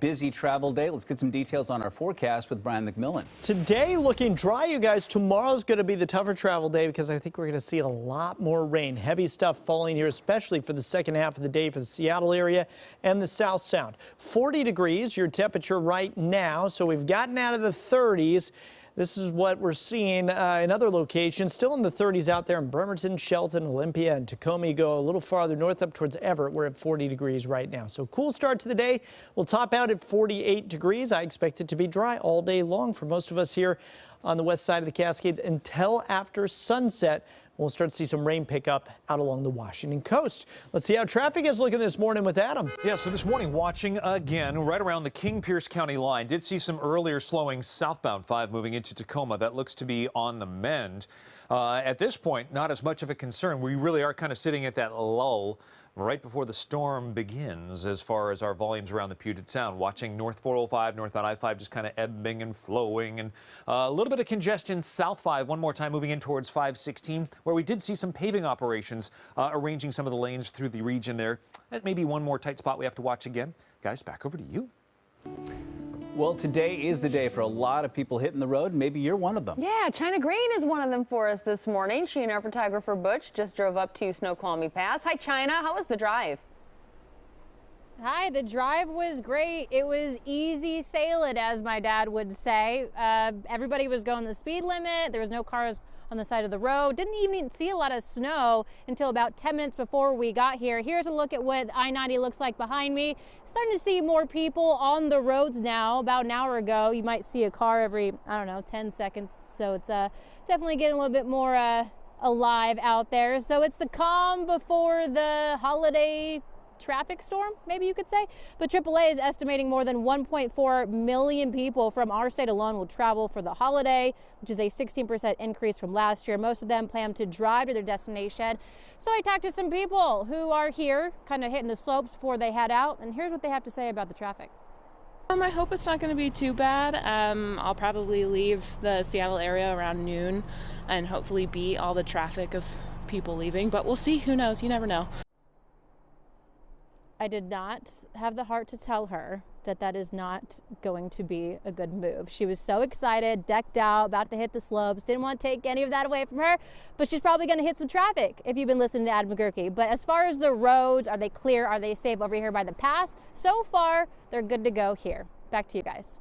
busy travel day. Let's get some details on our forecast with Brian McMillan. Today looking dry, you guys. Tomorrow's going to be the tougher travel day because I think we're going to see a lot more rain. Heavy stuff falling here, especially for the second half of the day for the Seattle area and the South Sound. 40 degrees, your temperature right now. So we've gotten out of the 30s. This is what we're seeing in other locations. Still in the 30s out there in Bremerton, Shelton, Olympia, and Tacoma. You go a little farther north up towards Everett. We're at 40 degrees right now. So cool start to the day. We'll top out at 48 degrees. I expect it to be dry all day long for most of us here on the west side of the Cascades until after sunset. We'll start to see some rain pick up out along the Washington coast. Let's see how traffic is looking this morning with Adam. Yeah, so this morning watching again right around the King-Pierce County line. Did see some earlier slowing southbound 5 moving into Tacoma. That looks to be on the mend. At this point, not as much of a concern. We really are kind of sitting at that lull right before the storm begins as far as our volumes around the Puget Sound. Watching North 405, northbound I-5 just kind of ebbing and flowing, and a little bit of congestion South 5 one more time moving in towards 516, where we did see some paving operations arranging some of the lanes through the region there. That may be one more tight spot we have to watch again. Guys, back over to you. Well, today is the day for a lot of people hitting the road. Maybe you're one of them. Yeah, China Green is one of them for us this morning. She and our photographer Butch just drove up to Snoqualmie Pass. Hi, China. How was the drive? Hi, the drive was great. It was easy sailing, as my dad would say. Everybody was going the speed limit. There was no cars on the side of the road. Didn't even see a lot of snow until about 10 minutes before we got here. Here's a look at what I-90 looks like behind me. Starting to see more people on the roads now. About an hour ago, you might see a car every, I don't know, 10 seconds. So it's definitely getting a little bit more alive out there. So it's the calm before the holiday traffic storm, maybe you could say. But AAA is estimating more than 1.4 million people from our state alone will travel for the holiday, which is a 16% increase from last year. Most of them plan to drive to their destination. So I talked to some people who are here, kind of hitting the slopes before they head out, and here's what they have to say about the traffic. I hope it's not going to be too bad. I'll probably leave the Seattle area around noon and hopefully beat all the traffic of people leaving, but we'll see. Who knows? You never know. I did not have the heart to tell her that that is not going to be a good move. She was so excited, decked out, about to hit the slopes, didn't want to take any of that away from her, but she's probably going to hit some traffic if you've been listening to Adam McGurky. But as far as the roads, are they clear? Are they safe over here by the pass? So far, they're good to go here. Back to you guys.